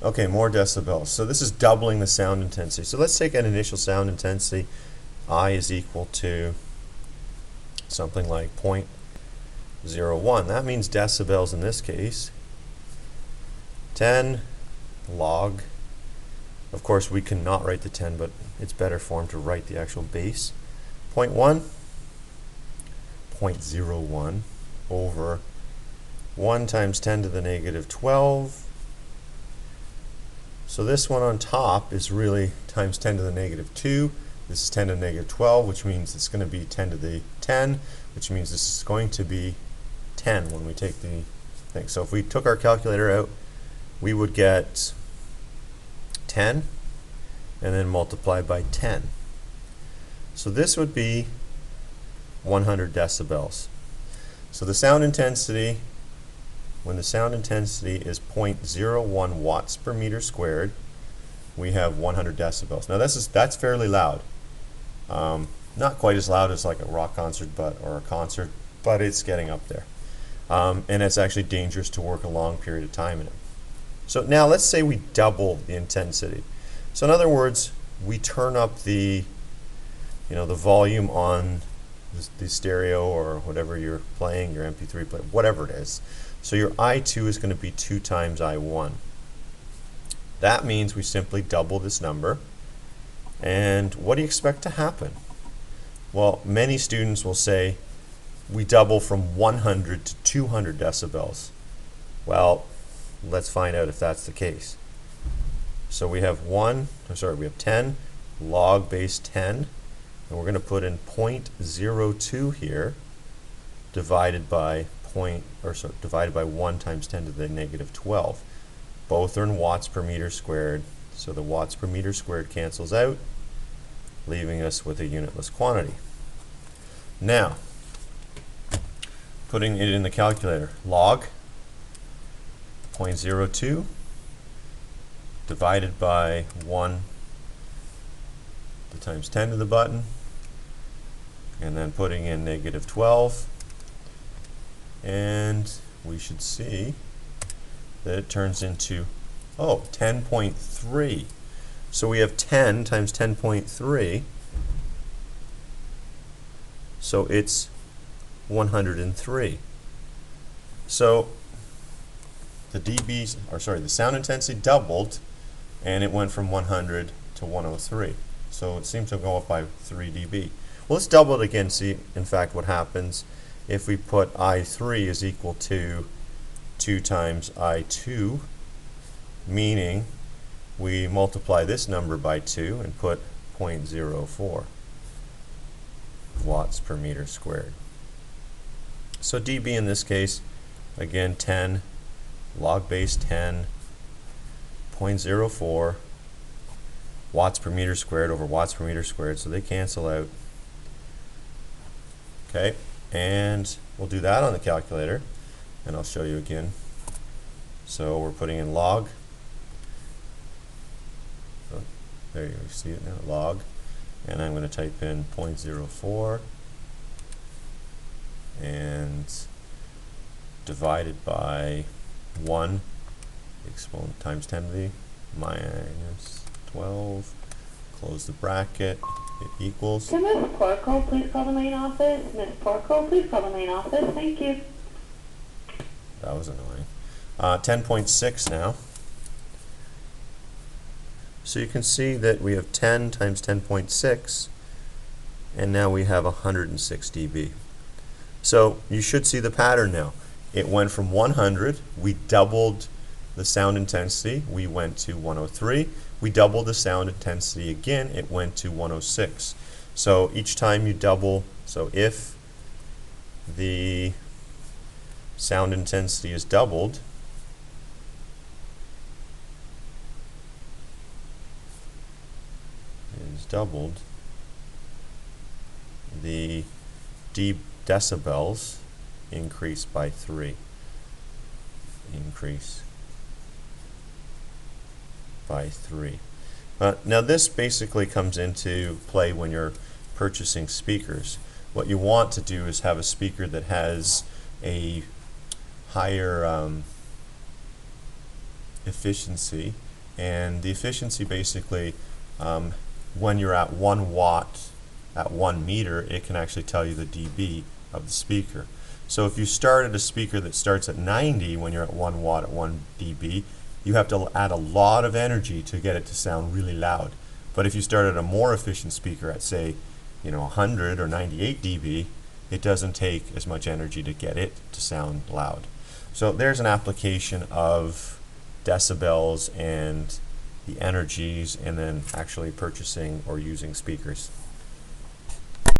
Okay, more decibels. So this is doubling the sound intensity. So let's take an initial sound intensity. I is equal to something like 0.01. That means decibels in this case. 10 log. Of course, we cannot write the 10, but it's better form to write the actual base. 0.1, 0.01 over 1 times 10 to the negative 12. So this one on top is really times 10 to the negative 2. This is 10 to the negative 12, which means it's going to be 10 to the 10, which means this is going to be 10 when we take the thing. So if we took our calculator out, we would get 10 and then multiply by 10. So this would be 100 decibels. So the sound intensity, when the sound intensity is 0.01 watts per meter squared, we have 100 decibels. Now that's fairly loud. Not quite as loud as like a rock concert or a concert, but it's getting up there. And it's actually dangerous to work a long period of time in it. So now let's say we double the intensity. So in other words, we turn up the volume on the stereo or whatever you're playing, your MP3 player, whatever it is. So your I2 is going to be 2 times I1. That means we simply double this number. And what do you expect to happen? Well, many students will say we double from 100 to 200 decibels. Well, let's find out if that's the case. So we have 10 log base 10, and we're going to put in 0.02 here, divided by 1 times 10 to the negative 12. Both are in watts per meter squared, so the watts per meter squared cancels out, leaving us with a unitless quantity. Now, putting it in the calculator, log 0.02 divided by 1 times 10 to the button, and then putting in negative 12, and we should see that it turns into 10.3. So we have 10 times 10.3, so it's 103. So the sound intensity doubled, and it went from 100 to 103. So it seems to go up by 3 dB. Well, let's double it again, see in fact what happens if we put I3 is equal to 2 times I2, meaning we multiply this number by 2 and put 0.04 watts per meter squared. So dB in this case, again 10 log base 10, 0.04 watts per meter squared over watts per meter squared, so they cancel out. Okay, and we'll do that on the calculator, and I'll show you again. So we're putting in log. Oh, there you see it now, log, and I'm going to type in 0.04 and divided by 1 exponent times 10 to the minus 12, close the bracket, it equals. To Ms. Porco, please call the main office. Ms. Porco, please call the main office. Thank you. That was annoying. 10.6 now. So you can see that we have 10 times 10.6, and now we have 106 dB. So you should see the pattern now. It went from 100, we doubled the sound intensity, we went to 103. We doubled the sound intensity again, it went to 106. So each time you double, so if the sound intensity is doubled, the decibels increase by 3. Increase by 3. Now this basically comes into play when you're purchasing speakers. What you want to do is have a speaker that has a higher efficiency And the efficiency basically, when you're at 1 watt at 1 meter, it can actually tell you the dB of the speaker. So if you started a speaker that starts at 90 when you're at 1 watt at 1 dB, you have to add a lot of energy to get it to sound really loud. But if you started a more efficient speaker at, say, 100 or 98 dB, it doesn't take as much energy to get it to sound loud. So there's an application of decibels and the energies, and then actually purchasing or using speakers.